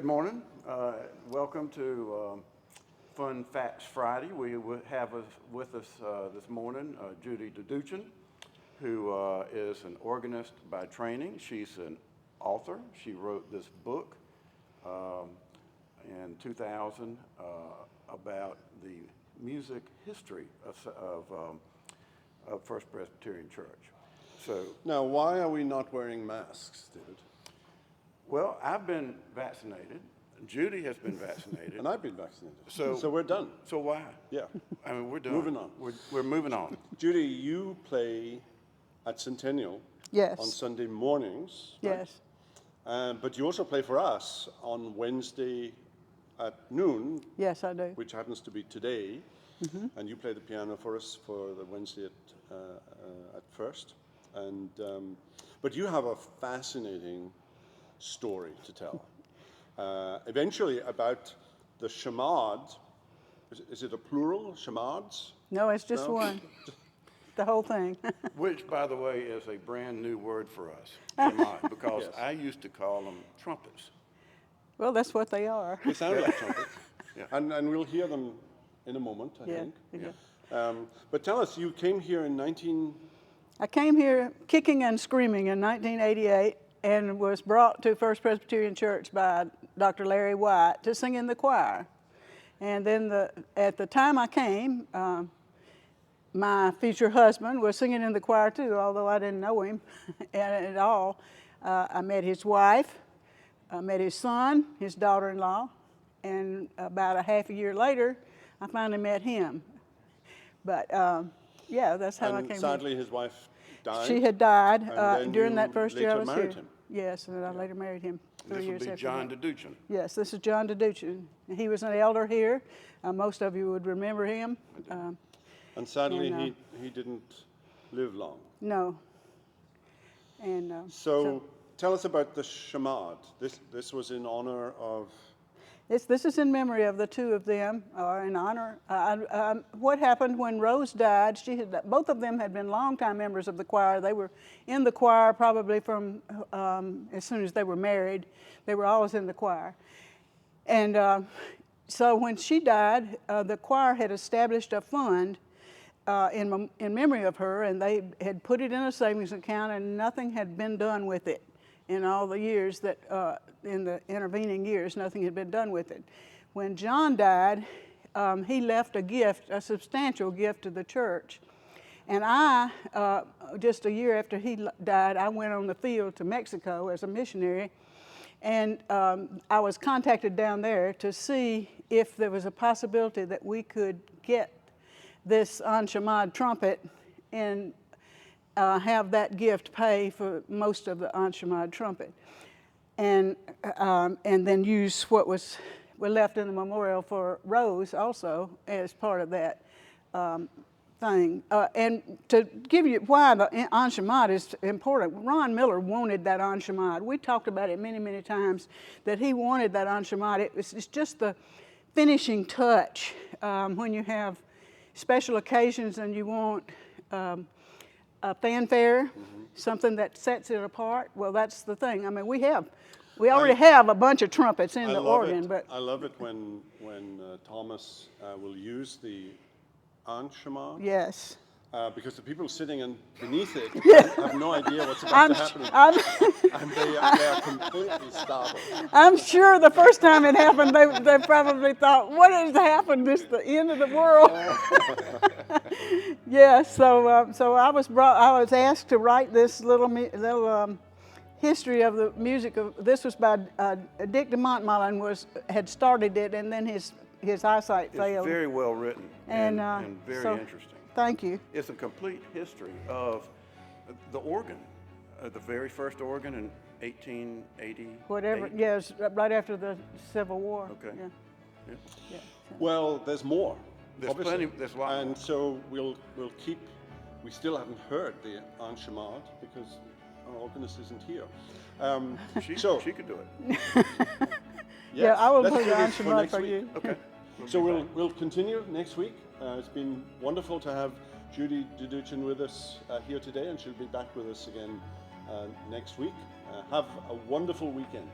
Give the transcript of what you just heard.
Good morning. Welcome to Fun Facts Friday. We have with us this morning Judy Doudoukjian, who is an organist by training. She's an author. She wrote this book in 2000 about the music history of First Presbyterian Church. So now, why are we not wearing masks, David? Well, I've been vaccinated. Judy has been vaccinated. And I've been vaccinated. So we're done. So why? Yeah. I mean, we're done. Moving on. We're moving on. Judy, you play at Centennial Yes. on Sunday mornings. Yes. Right? But you also play for us on Wednesday at noon. Yes, I do. Which happens to be today. Mm-hmm. And you play the piano for us for the Wednesday at first. And but you have a fascinating story to tell. Eventually about the Chamade. Is it a plural, Chamades? No, it's just one. The whole thing. Which, by the way, is a brand new word for us, Chamade, because Yes. I used to call them trumpets. Well, that's what they are. They sound like trumpets. Yeah. And we'll hear them in a moment, I think. Yeah. But tell us, you came here in I came here kicking and screaming in 1988 and was brought to First Presbyterian Church by Dr. Larry White to sing in the choir. And then at the time I came, my future husband was singing in the choir too, although I didn't know him at all. I met his wife, I met his son, his daughter-in-law, and about a half a year later, I finally met him. But yeah, that's how I came. And sadly, his wife died. She had died And during that first year I was married here. him. Yes, and I later married him 3 This years would be after John that. Doudoukjian. Yes, this is John Doudoukjian. He was an elder here. Most of you would remember him. And sadly, and, he didn't live long. No. And So tell us about the Chamade. This was in honor of... This is in memory of the two of them, or in honor. What happened when Rose died, both of them had been longtime members of the choir. They were in the choir probably from as soon as they were married. They were always in the choir. And so when she died, the choir had established a fund in memory of her, and they had put it in a savings account, and nothing had been done with it. In all the years that, in the intervening years, nothing had been done with it. When John died, he left a gift, a substantial gift to the church. And I, just a year after he died, I went on the field to Mexico as a missionary. And I was contacted down there to see if there was a possibility that we could get this Chamade trumpet and have that gift pay for most of the Chamade trumpet, and then use what was left in the memorial for Rose also as part of that thing. And to give you why the Chamade is important, Ron Miller wanted that Chamade. We talked about it many, many times that he wanted that Chamade. It's just the finishing touch when you have special occasions and you want a fanfare, something that sets it apart. Well, that's the thing. I mean, we already have a bunch of trumpets in the organ, but I love it when Thomas will use the Chamade. yes. Because the people sitting beneath it Yeah. have no idea what's about to happen, and they are completely startled. I'm sure the first time it happened, they probably thought, "What has happened? This is the end of the world." Yes. So I was asked to write this little history of the music. This was by Dick de Montmollin had started it, and then his eyesight failed. It's very well written and very interesting. Thank you. It's a complete history of the organ, the very first organ in 1880. Whatever. Yes, right after the Civil War. Okay. Yeah. Yeah. Well, there's more. There's obviously. plenty. There's a lot. And so we'll keep. We still haven't heard the Chamade because our organist isn't here. She could do it. Yes, Yeah, I will let's put do the this Chamade for next you. week. Okay. So we'll continue next week. It's been wonderful to have Judy Doudoukjian with us here today, and she'll be back with us again next week. Have a wonderful weekend.